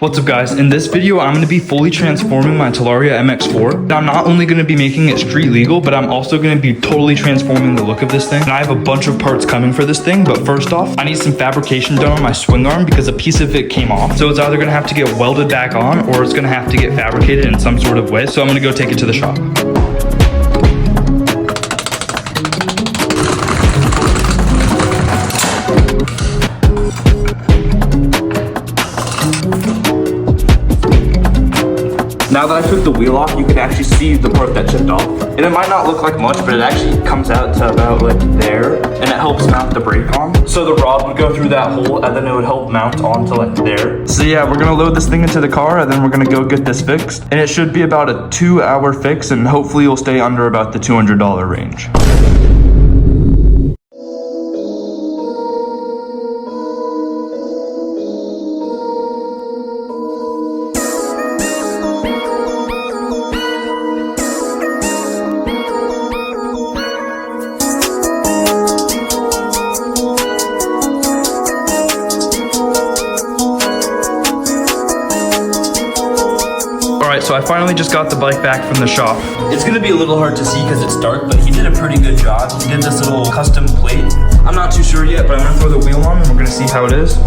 What's up guys, in this video I'm going to be fully transforming my Talaria MX4. I'm not only going to be making it street legal, but I'm also going to be totally transforming the look of this thing. And I have a bunch of parts coming for this thing, but first off, I need some fabrication done on my swing arm because a piece of it came off. So it's either going to have to get welded back on or it's going to have to get fabricated in some sort of way. So I'm going to go take it to the shop. Now that I took the wheel off, you can actually see the part that chipped off. And it might not look like much, but it actually comes out to about like there, and it helps mount the brake on. So the rod would go through that hole, and then it would help mount onto like there. So yeah, we're gonna load this thing into the car, and then we're gonna go get this fixed. And it should be about a 2-hour fix, and hopefully it'll stay under about the $200 range. Alright, so I finally just got the bike back from the shop. It's gonna be a little hard to see because it's dark, but he did a pretty good job. He did this little custom plate. I'm not too sure yet, but I'm gonna throw the wheel on and we're gonna see how it is.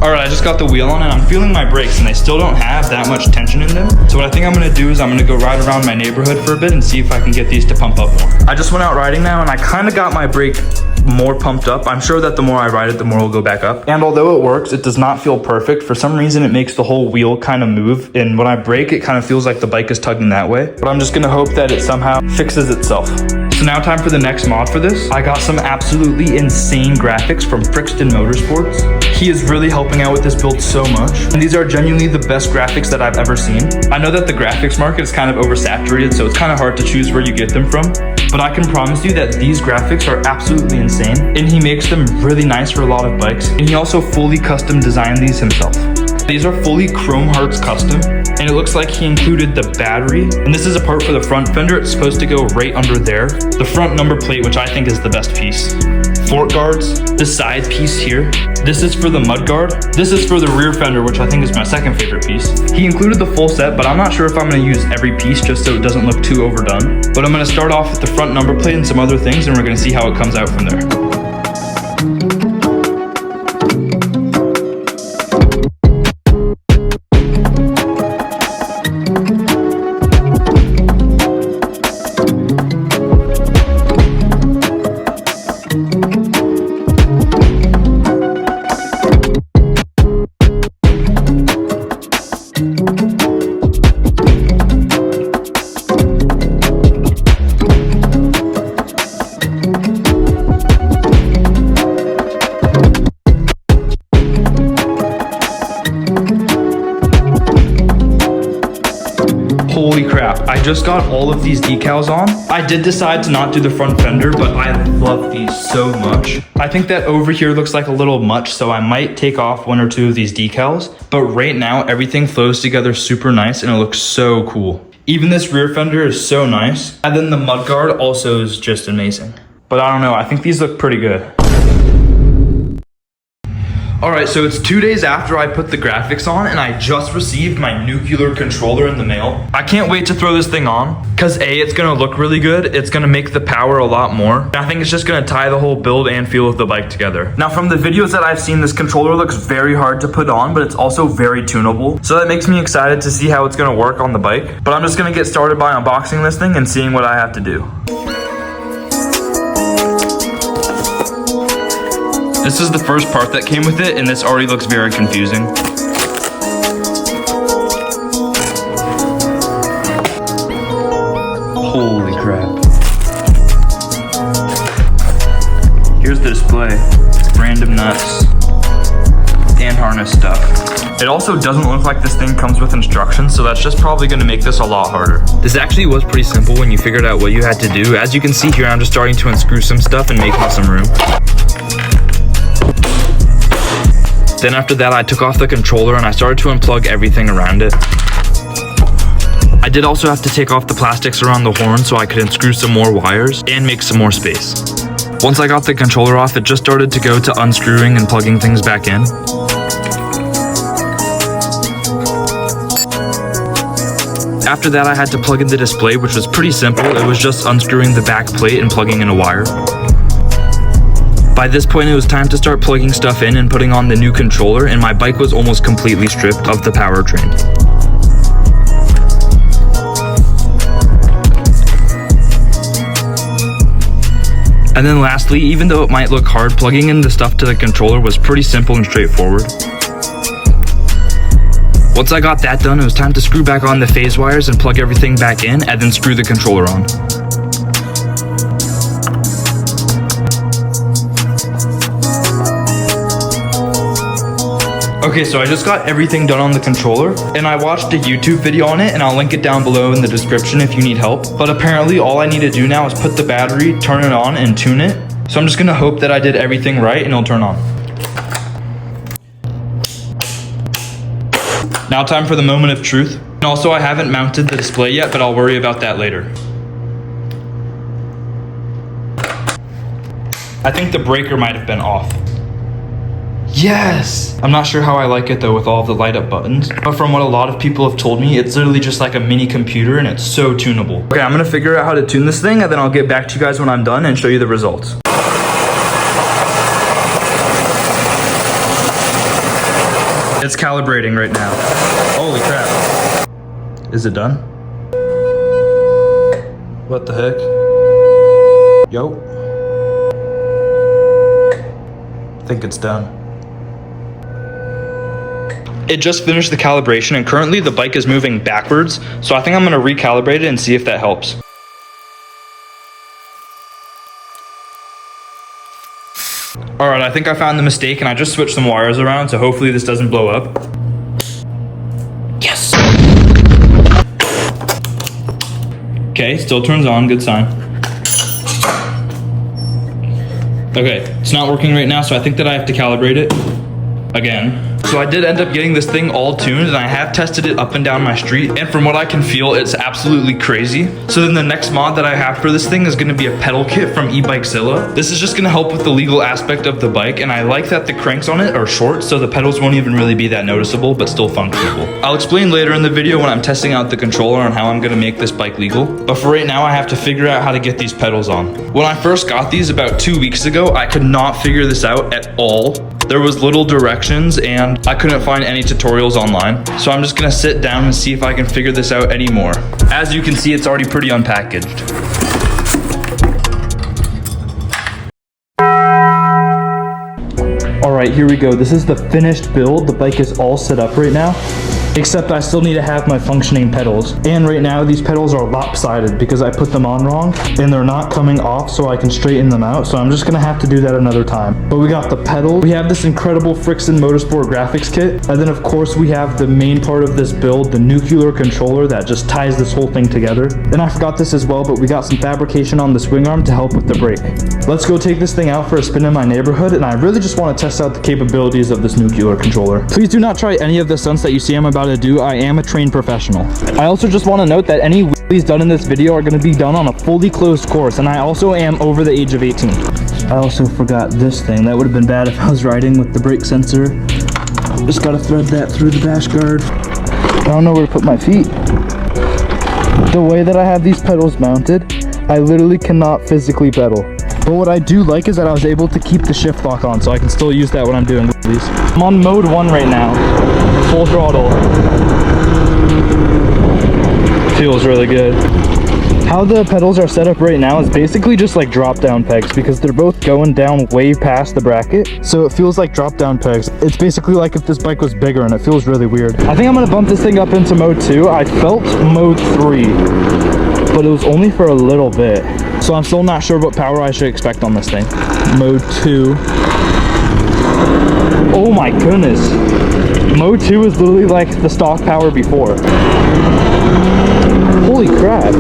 Alright, I just got the wheel on and I'm feeling my brakes and they still don't have that much tension in them. So what I think I'm gonna do is I'm gonna go ride around my neighborhood for a bit and see if I can get these to pump up more. I just went out riding now and I kind of got my brake more pumped up. I'm sure that the more I ride it, the more it'll go back up. And although it works, it does not feel perfect. For some reason, it makes the whole wheel kind of move. And when I brake, it kind of feels like the bike is tugging that way. But I'm just gonna hope that it somehow fixes itself. So now time for the next mod for this. I got some absolutely insane graphics from Brixton Motorsports. He is really helping out with this build so much. And these are genuinely the best graphics that I've ever seen. I know that the graphics market is kind of oversaturated, so it's kind of hard to choose where you get them from. But I can promise you that these graphics are absolutely insane. And he makes them really nice for a lot of bikes. And he also fully custom designed these himself. These are fully Chrome Hearts custom. And it looks like he included the battery. And this is a part for the front fender. It's supposed to go right under there. The front number plate, which I think is the best piece. Fork guards, the side piece here. This is for the mud guard. This is for the rear fender, which I think is my second favorite piece. He included the full set, but I'm not sure if I'm gonna use every piece just so it doesn't look too overdone. But I'm gonna start off with the front number plate and some other things, and we're gonna see how it comes out from there. Holy crap, I just got all of these decals on. I did decide to not do the front fender, but I love these so much. I think that over here looks like a little much, so I might take off 1 or 2 of these decals. But right now, everything flows together super nice and it looks so cool. Even this rear fender is so nice. And then the mudguard also is just amazing. But I don't know, I think these look pretty good. Alright, so it's 2 days after I put the graphics on and I just received my nuclear controller in the mail. I can't wait to throw this thing on because A, it's gonna look really good. It's gonna make the power a lot more. I think it's just gonna tie the whole build and feel of the bike together. Now from the videos that I've seen, this controller looks very hard to put on, but it's also very tunable. So that makes me excited to see how it's gonna work on the bike. But I'm just gonna get started by unboxing this thing and seeing what I have to do. This is the first part that came with it, and this already looks very confusing. Holy crap. Here's the display. Random nuts and harness stuff. It also doesn't look like this thing comes with instructions, so that's just probably gonna make this a lot harder. This actually was pretty simple when you figured out what you had to do. As you can see here, I'm just starting to unscrew some stuff and making some room. Then after that, I took off the controller and I started to unplug everything around it. I did also have to take off the plastics around the horn so I could unscrew some more wires and make some more space. Once I got the controller off, it just started to go to unscrewing and plugging things back in. After that, I had to plug in the display, which was pretty simple. It was just unscrewing the back plate and plugging in a wire. By this point, it was time to start plugging stuff in and putting on the new controller, and my bike was almost completely stripped of the powertrain. And then lastly, even though it might look hard, plugging in the stuff to the controller was pretty simple and straightforward. Once I got that done, it was time to screw back on the phase wires and plug everything back in, and then screw the controller on. Okay, so I just got everything done on the controller, and I watched a YouTube video on it, and I'll link it down below in the description if you need help. But apparently all I need to do now is put the battery, turn it on, and tune it. So I'm just gonna hope that I did everything right and it'll turn on. Now time for the moment of truth. And also I haven't mounted the display yet, but I'll worry about that later. I think the breaker might have been off. Yes! I'm not sure how I like it though with all of the light up buttons, but from what a lot of people have told me, it's literally just like a mini computer and it's so tunable. Okay, I'm gonna figure out how to tune this thing and then I'll get back to you guys when I'm done and show you the results. It's calibrating right now. Holy crap. Is it done? What the heck? Yo. I think it's done. It just finished the calibration and currently the bike is moving backwards, so I think I'm gonna recalibrate it and see if that helps. Alright, I think I found the mistake and I just switched some wires around, so hopefully this doesn't blow up. Yes! Okay, still turns on, good sign. Okay, it's not working right now, so I think that I have to calibrate it again. So I did end up getting this thing all tuned and I have tested it up and down my street, and from what I can feel, it's absolutely crazy. So then the next mod that I have for this thing is gonna be a pedal kit from eBikeZilla. This is just gonna help with the legal aspect of the bike, and I like that the cranks on it are short, so the pedals won't even really be that noticeable, but still functional. I'll explain later in the video when I'm testing out the controller on how I'm gonna make this bike legal. But for right now, I have to figure out how to get these pedals on. When I first got these about 2 weeks ago, I could not figure this out at all. There was little directions and I couldn't find any tutorials online. So I'm just gonna sit down and see if I can figure this out anymore. As you can see, it's already pretty unpackaged. All right, here we go. This is the finished build. The bike is all set up right now. Except I still need to have my functioning pedals. And right now these pedals are lopsided because I put them on wrong and they're not coming off so I can straighten them out. So I'm just gonna have to do that another time. But we got the pedal. We have this incredible Frickson Motorsport graphics kit. And then of course we have the main part of this build, the nuclear controller that just ties this whole thing together. And I forgot this as well, but we got some fabrication on the swing arm to help with the brake. Let's go take this thing out for a spin in my neighborhood, and I really just want to test out the capabilities of this nuclear controller. Please do not try any of the stunts that you see I'm about to do. I am a trained professional. I also just want to note that any wheelies done in this video are going to be done on a fully closed course, and I also am over the age of 18. I also forgot this thing. That would have been bad if I was riding with the brake sensor. Just got to thread that through the dash guard. I don't know where to put my feet. The way that I have these pedals mounted, I literally cannot physically pedal. But what I do like is that I was able to keep the shift lock on, so I can still use that when I'm doing wheelies. I'm on mode 1 right now, full throttle. Feels really good. How the pedals are set up right now is basically just like drop down pegs because they're both going down way past the bracket. So it feels like drop down pegs. It's basically like if this bike was bigger, and it feels really weird. I think I'm gonna bump this thing up into mode 2. I felt mode 3, but it was only for a little bit. So I'm still not sure what power I should expect on this thing. Mode 2. Oh my goodness. Mode 2 is literally like the stock power before. Holy crap.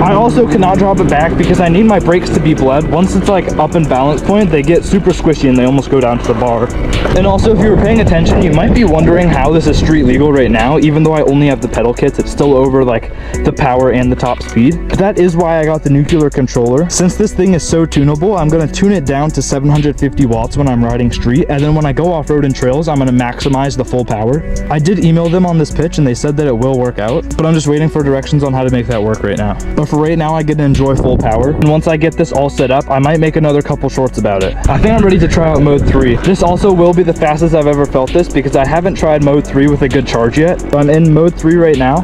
I also cannot drop it back because I need my brakes to be bled. Once it's like up in balance point, they get super squishy and they almost go down to the bar. And also, if you were paying attention, you might be wondering how this is street legal right now. Even though I only have the pedal kits, it's still over like the power and the top speed. But that is why I got the nuclear controller. Since this thing is so tunable, I'm gonna tune it down to 750 watts when I'm riding street, and then when I go off-road and trails, I'm gonna maximize the full power. I did email them on this pitch and they said that it will work out, but I'm just waiting for directions on how to make that work right now. But for right now, I get to enjoy full power, and once I get this all set up, I might make another couple shorts about it. I think I'm ready to try out mode 3. This also will be the fastest I've ever felt this because I haven't tried mode 3 with a good charge yet. So I'm in mode 3 right now.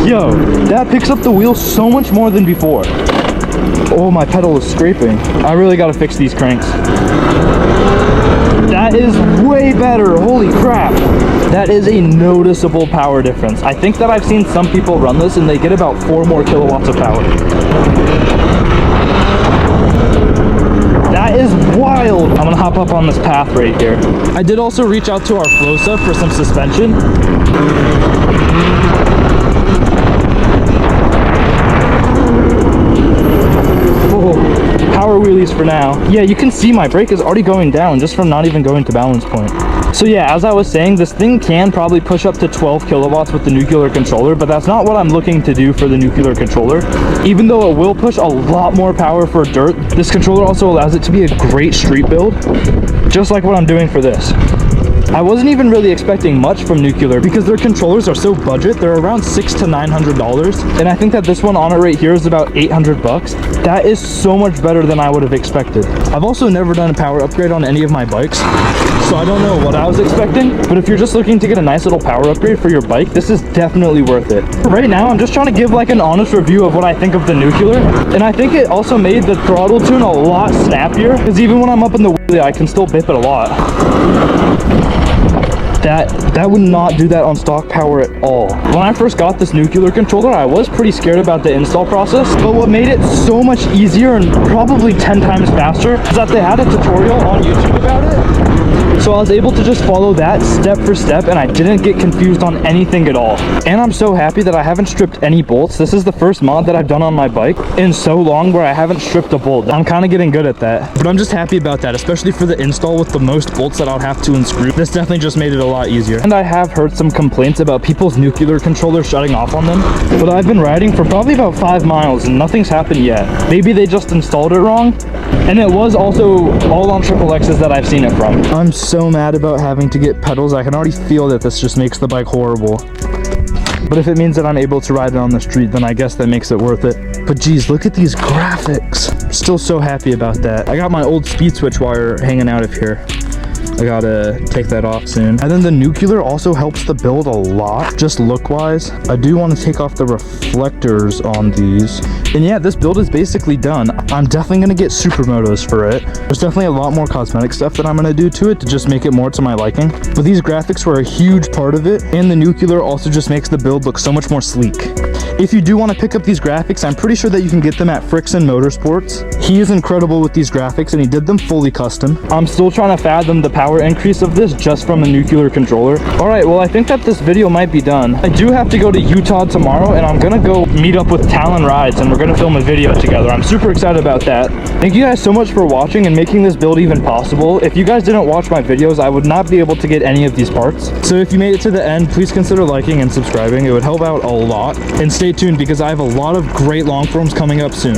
Yo, that picks up the wheel so much more than before. Oh, my pedal is scraping. I really gotta fix these cranks. That is way better, holy crap. That is a noticeable power difference. I think that I've seen some people run this and they get about 4 more kilowatts of power. That is wild. I'm gonna hop up on this path right here. I did also reach out to our Flosa for some suspension. Power wheelies for now. Yeah, you can see my brake is already going down just from not even going to balance point. So yeah, as I was saying, this thing can probably push up to 12 kilowatts with the nuclear controller, but that's not what I'm looking to do for the nuclear controller. Even though it will push a lot more power for dirt, this controller also allows it to be a great street build, just like what I'm doing for this. I wasn't even really expecting much from Nuclear because their controllers are so budget. They're around $600 to $900, and I think that this one on it right here is about 800 bucks. That is so much better than I would have expected. I've also never done a power upgrade on any of my bikes, so I don't know what I was expecting, but if you're just looking to get a nice little power upgrade for your bike, this is definitely worth it. Right now, I'm just trying to give like an honest review of what I think of the Nuclear, and I think it also made the throttle tune a lot snappier, because even when I'm up in the wheelie, I can still bip it a lot. That would not do that on stock power at all. When I first got this Nuclear controller, I was pretty scared about the install process, but what made it so much easier and probably 10 times faster is that they had a tutorial on YouTube about it. So I was able to just follow that step for step, and I didn't get confused on anything at all. And I'm so happy that I haven't stripped any bolts. This is the first mod that I've done on my bike in so long where I haven't stripped a bolt. I'm kind of getting good at that, but I'm just happy about that, especially for the install with the most bolts that I'll have to unscrew. This definitely just made it a lot easier. And I have heard some complaints about people's Nuclear controllers shutting off on them, but I've been riding for probably about 5 miles and nothing's happened yet. Maybe they just installed it wrong, and it was also all on XXX's that I've seen it from. I'm so mad about having to get pedals. I can already feel that this just makes the bike horrible. But if it means that I'm able to ride it on the street, then I guess that makes it worth it. But geez, look at these graphics. I'm still so happy about that. I got my old speed switch wire hanging out of here. I gotta take that off soon. And then the Nuclear also helps the build a lot, just look-wise. I do want to take off the reflectors on these. And yeah, this build is basically done. I'm definitely gonna get supermotos for it. There's definitely a lot more cosmetic stuff that I'm gonna do to it to just make it more to my liking. But these graphics were a huge part of it, and the Nuclear also just makes the build look so much more sleek. If you do want to pick up these graphics, I'm pretty sure that you can get them at Frickson Motorsports. He is incredible with these graphics, and he did them fully custom. I'm still trying to fathom the power increase of this just from a Nuclear controller. Alright, well I think that this video might be done. I do have to go to Utah tomorrow, and I'm gonna go meet up with Talon Rides, and we're gonna film a video together. I'm super excited about that. Thank you guys so much for watching and making this build even possible. If you guys didn't watch my videos, I would not be able to get any of these parts. So if you made it to the end, please consider liking and subscribing. It would help out a lot. And stay tuned because I have a lot of great long forms coming up soon.